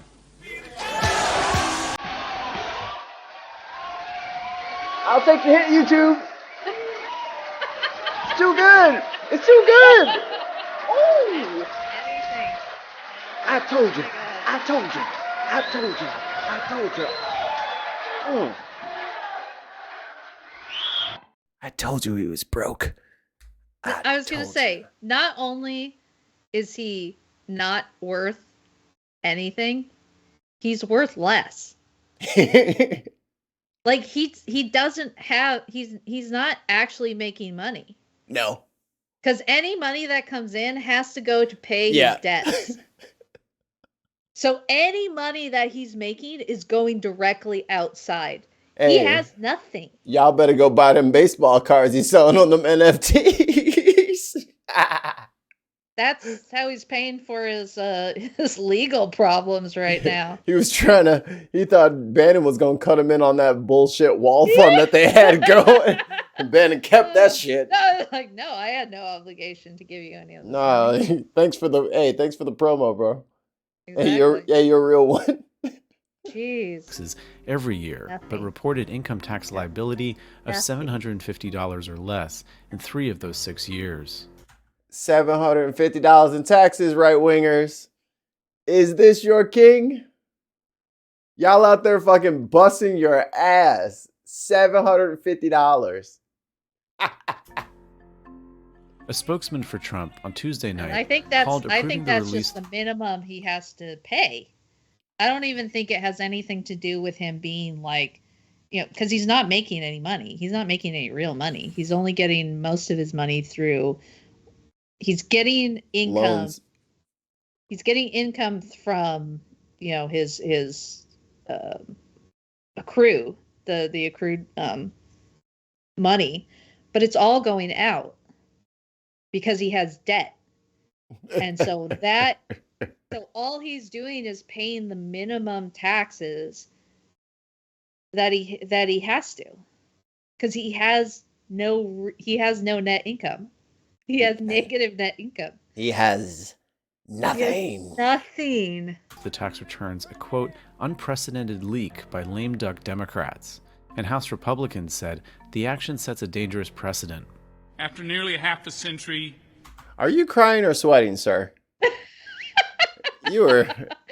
I'll take the hit, YouTube. It's too good. It's too good. Ooh. I told you. I told you he was broke. I was going to say, not only is he not worth anything, he's worth less. Like he doesn't have, he's not actually making money. No. Because any money that comes in has to go to pay his debts. So any money that he's making is going directly outside. He has nothing. Y'all better go buy them baseball cards he's selling on them NFTs. That's how he's paying for his legal problems right now. He thought Bannon was going to cut him in on that bullshit wall fund that they had going. And Bannon kept that shit. No, I had no obligation to give you any of this Nah, money. thanks for the promo, bro. Exactly. Hey, you're a real one. Jeez. Every year, but reported income tax liability of $750 or less in 3 of those 6 years. $750 in taxes, right-wingers. Is this your king? Y'all out there fucking busting your ass. $750. A spokesman for Trump on Tuesday night I think that's just the minimum he has to pay. I don't even think it has anything to do with him being like, because he's not making any money. He's not making any real money. He's only getting most of his money through. He's getting income. Loans. He's getting income from his accrue the accrued money, but it's all going out because he has debt, and so all he's doing is paying the minimum taxes that he has to, because he has no net income. He has negative net income. He has nothing. Nothing. The tax returns a, quote, unprecedented leak by lame duck Democrats. And House Republicans said the action sets a dangerous precedent. After nearly a half a century. Are you crying or sweating, sir?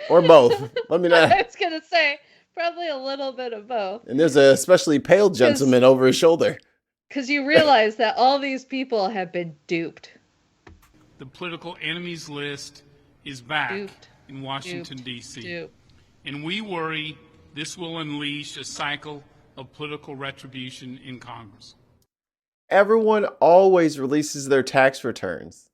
Or both. Let me know. I was going to say, probably a little bit of both. And there's a especially pale gentleman over his shoulder. Because you realize that all these people have been duped. The political enemies list is back in Washington, D.C. And we worry this will unleash a cycle of political retribution in Congress. Everyone always releases their tax returns.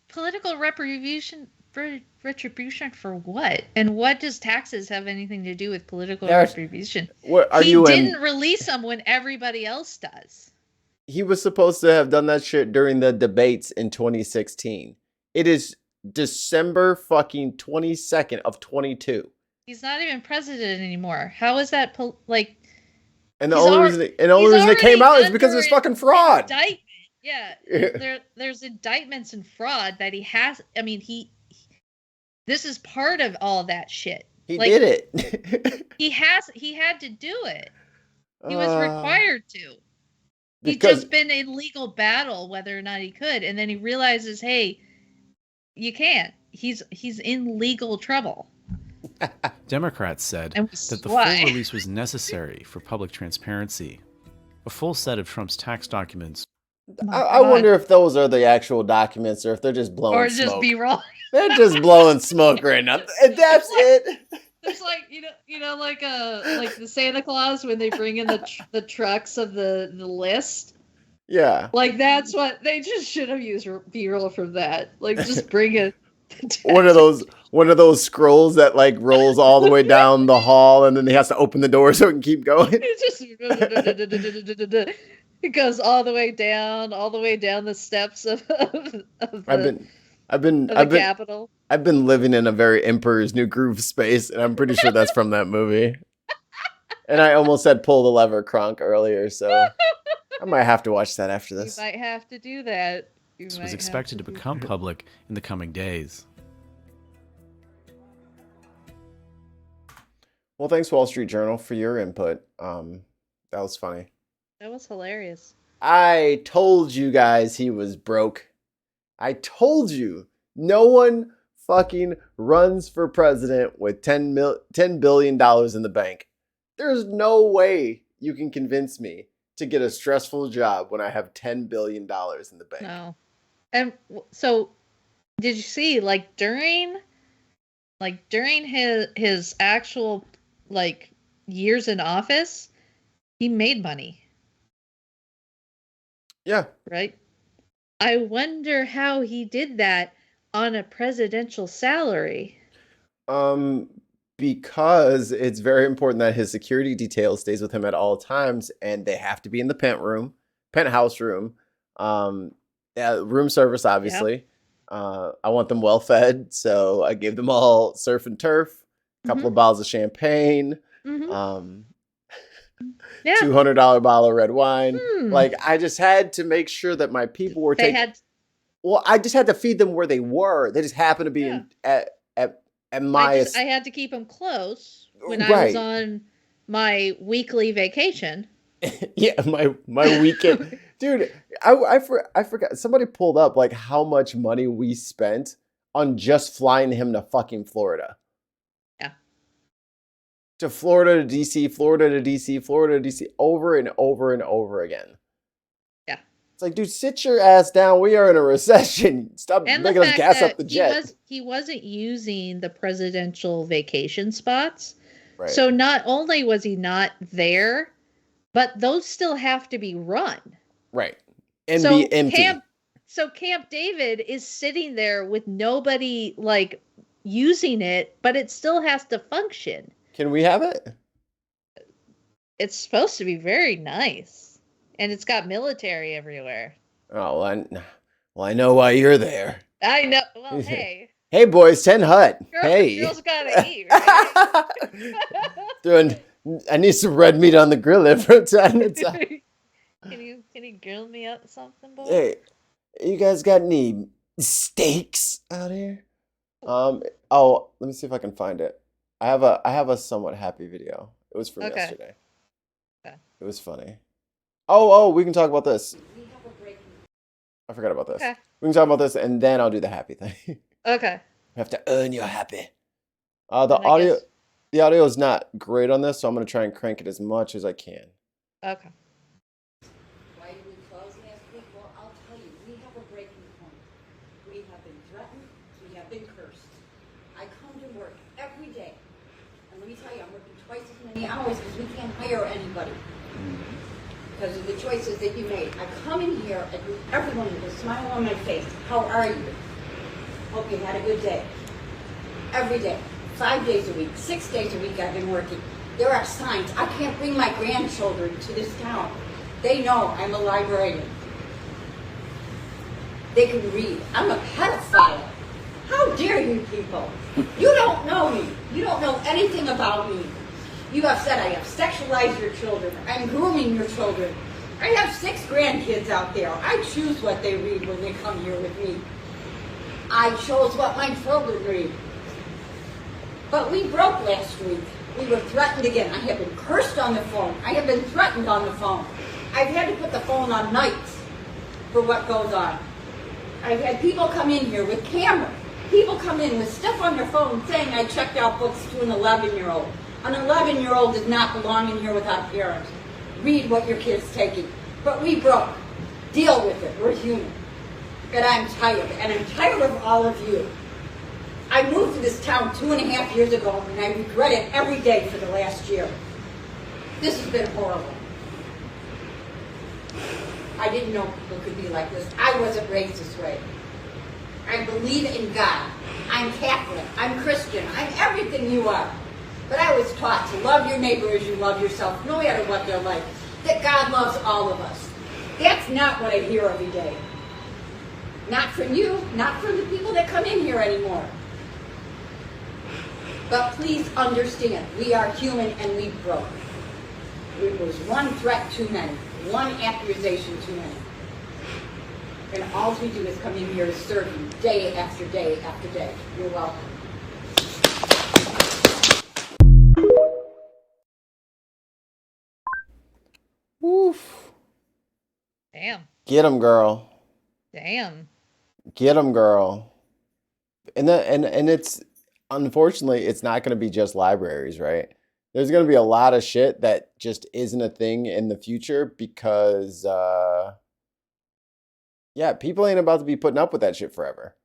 Political retribution for what? And what does taxes have anything to do with political retribution? He didn't release them when everybody else does. He was supposed to have done that shit during the debates in 2016. It is December fucking 22nd of 22. He's not even president anymore. How is that And the only reason it came out is because it's fucking fraud. Indictment. Yeah. There's indictments and fraud that he has. I mean, this is part of all that shit. He did it. He had to do it. He was required to. He'd just been in legal battle whether or not he could, and then he realizes, hey, you can't. He's in legal trouble. Democrats said that the full release was necessary for public transparency. A full set of Trump's tax documents. I wonder if those are the actual documents or if they're just blowing or smoke. Just B-roll. They're just blowing smoke right now. And that's it. There's like like the Santa Claus when they bring in the trucks of the list. Yeah. Like that's what they just should have used B-roll from that. Like just bring it. One of those scrolls that like rolls all the way down the hall and then he has to open the door so it can keep going. It goes all the way down the steps of the Capitol. I've been living in a very Emperor's New Groove space, and I'm pretty sure that's from that movie. And I almost said pull the lever Kronk earlier, so I might have to watch that after this. You might have to do that. This was expected to become public in the coming days. Well, thanks, Wall Street Journal, for your input. That was funny. That was hilarious. I told you guys he was broke. I told you. No one fucking runs for president with $10 billion in the bank. There's no way you can convince me to get a stressful job when I have $10 billion in the bank. No. And so did you see during his actual years in office, he made money. Yeah. Right? I wonder how he did that on a presidential salary. Because it's very important that his security detail stays with him at all times, and they have to be in the penthouse room. And room service, obviously. I want them well fed, so I gave them all surf and turf, a couple of bottles of champagne, $200 bottle of red wine. Like, I just had to make sure that my people were taking. Well, I just had to feed them where they were. They just happened to be at my. I had to keep them close when I was on my weekly vacation. Yeah, my weekend. Dude, I forgot. Somebody pulled up like how much money we spent on just flying him to fucking Florida. Yeah. To Florida to DC, Florida to DC, Florida to DC, over and over and over again. Yeah. It's like, dude, sit your ass down. We are in a recession. Stop making us gas up the jet. He wasn't using the presidential vacation spots. Right. So not only was he not there, but those still have to be run. Right. And be empty. Camp David is sitting there with nobody like using it, but it still has to function. Can we have it? It's supposed to be very nice. And it's got military everywhere. Oh, well, I know why you're there. I know. Well, hey. Hey, boys, 10 Hut. Hey. Girls gotta eat, right? I need some red meat on the grill every time to time. Can you grill me up something, boy? Hey, you guys got any steaks out here? Oh, let me see if I can find it. I have a somewhat happy video. It was from yesterday. Okay. It was funny. Oh, we can talk about this. I forgot about this. Okay. We can talk about this, and then I'll do the happy thing. Okay. You have to earn your happy. The audio is not great on this, so I'm going to try and crank it as much as I can. Okay. Why did we close last week? Well, I'll tell you, we have a breaking point. We have been threatened. We have been cursed. I come to work every day. And let me tell you, I'm working twice as many hours because we can't hire anybody. Because of the choices that you made. I come in here and greet everyone with a smile on my face. How are you? Hope you had a good day. Every day. 5 days a week, 6 days a week I've been working. There are signs. I can't bring my grandchildren to this town. They know I'm a librarian. They can read. I'm a pedophile. How dare you people? You don't know me. You don't know anything about me. You have said I have sexualized your children. I'm grooming your children. I have 6 grandkids out there. I choose what they read when they come here with me. I chose what my children read. But we broke last week. We were threatened again. I have been cursed on the phone. I have been threatened on the phone. I've had to put the phone on nights for what goes on. I've had people come in here with cameras. People come in with stuff on their phone saying I checked out books to an 11-year-old. An 11-year-old does not belong in here without parents. Read what your kid's taking. But we broke. Deal with it. We're human. And I'm tired. And I'm tired of all of you. I moved to this town 2.5 years ago, and I regret it every day for the last year. This has been horrible. I didn't know people could be like this. I wasn't raised this way. I believe in God. I'm Catholic. I'm Christian. I'm everything you are. But I was taught to love your neighbor as you love yourself, no matter what they're like. That God loves all of us. That's not what I hear every day. Not from you, not from the people that come in here anymore. But please understand, we are human and we broke. It was one threat too many, one accusation too many. And all we do is come in here to serve you day after day after day. You're welcome. Woof. Damn. Get him, girl. Damn. Get him, girl. And it's unfortunately it's not going to be just libraries, right? There's going to be a lot of shit that just isn't a thing in the future because people ain't about to be putting up with that shit forever.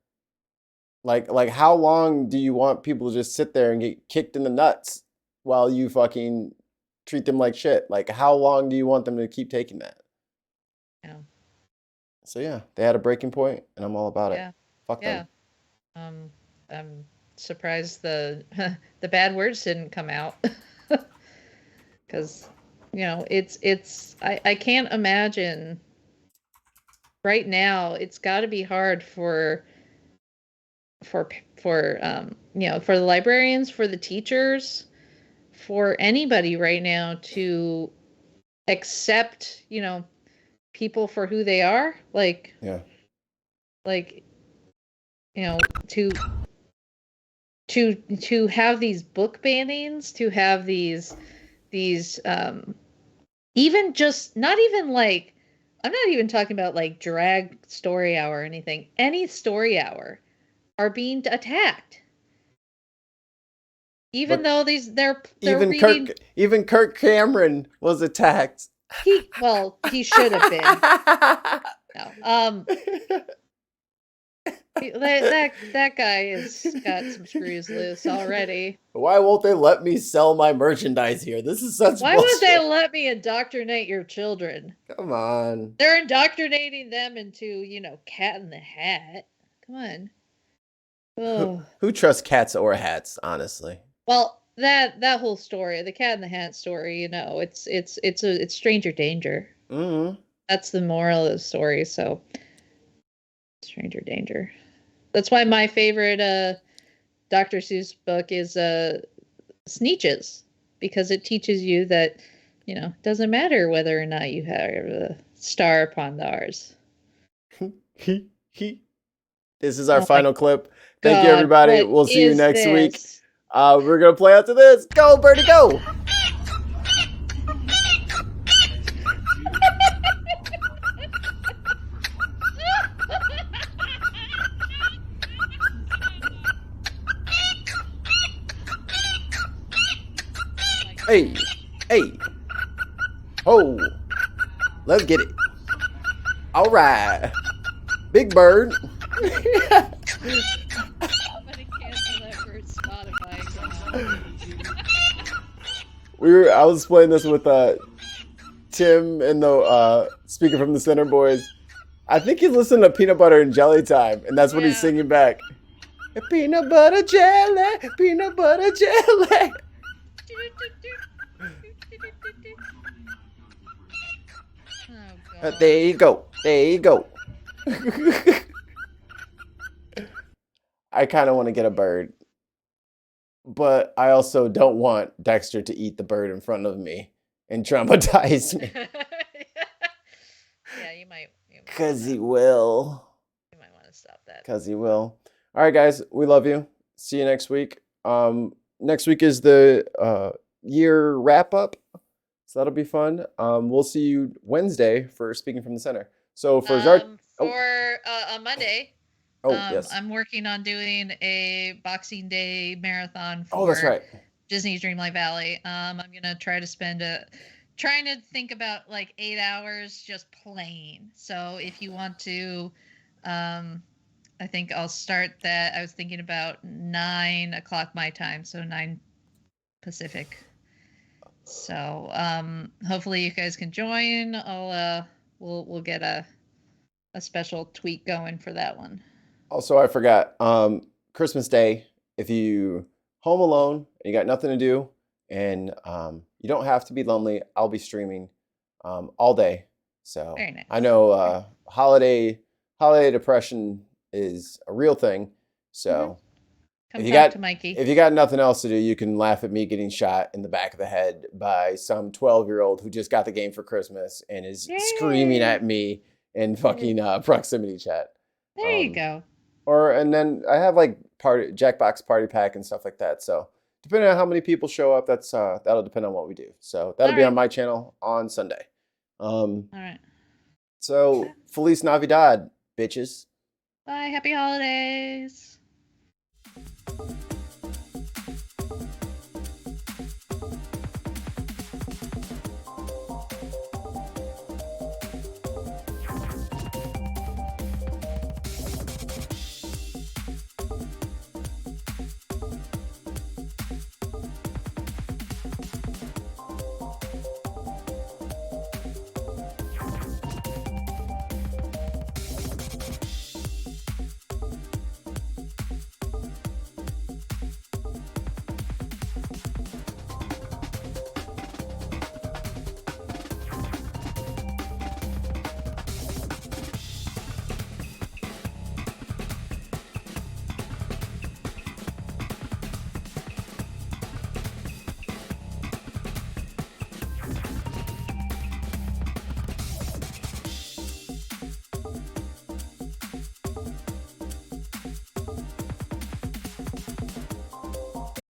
Like how long do you want people to just sit there and get kicked in the nuts while you fucking treat them like shit? Like how long do you want them to keep taking that? Yeah. So yeah, they had a breaking point and I'm all about it. Fuck them. I'm surprised the bad words didn't come out. Because, it's I can't imagine right now it's got to be hard for for the librarians, for the teachers, for anybody right now to accept, people for who they are, like to have these book bannings, to have these even just not even like, I'm not even talking about like drag story hour or anything. Any story hour are being attacked. Even though they're reading. Even Kirk Cameron was attacked. He should have been. No. That guy has got some screws loose already. Why won't they let me sell my merchandise here? This is such Why bullshit. would they let me indoctrinate your children? Come on. They're indoctrinating them into, Cat in the Hat. Come on. Oh. Who trusts cats or hats, honestly? Well, that whole story, the Cat in the Hat story, it's stranger danger. Mm-hmm. That's the moral of the story. So, stranger danger. That's why my favorite Dr. Seuss book is Sneetches, because it teaches you that, it doesn't matter whether or not you have a star upon the R's. This is our final clip. Thank you, everybody. We'll see you next week. We're going to play after this. Go, Birdie, go! Hey, oh, let's get it. All right, Big Bird. I'm gonna cancel that for Spotify. I was playing this with Tim and the speaker from the Center Boys. I think he's listening to Peanut Butter and Jelly Time, and that's what he's singing back. Peanut butter jelly, peanut butter jelly. There you go. There you go. I kind of want to get a bird, but I also don't want Dexter to eat the bird in front of me and traumatize me. Yeah, you might. Because he will. You might want to stop that. Because he will. All right, guys. We love you. See you next week. Next week is the year wrap-up. So that'll be fun. We'll see you Wednesday for Speaking from the Center. So for on Monday, yes. I'm working on doing a Boxing Day marathon for that's right. Disney's Dreamlight Valley. I'm gonna try to trying to think about like 8 hours just playing. So if you want to, I think I'll start that. I was thinking about 9 o'clock my time, so 9 Pacific. So hopefully you guys can join. We'll get a special tweet going for that one. Also, I forgot, Christmas Day, if you home alone and you got nothing to do and you don't have to be lonely, I'll be streaming all day. So very nice. I know holiday depression is a real thing. So if you got nothing else to do, you can laugh at me getting shot in the back of the head by some 12-year-old who just got the game for Christmas and is screaming at me in fucking proximity chat. There you go. And then I have like Jackbox Party Pack and stuff like that. So depending on how many people show up, that'll depend on what we do. So that'll be on my channel on Sunday. All right. So Feliz Navidad, bitches. Bye. Happy holidays.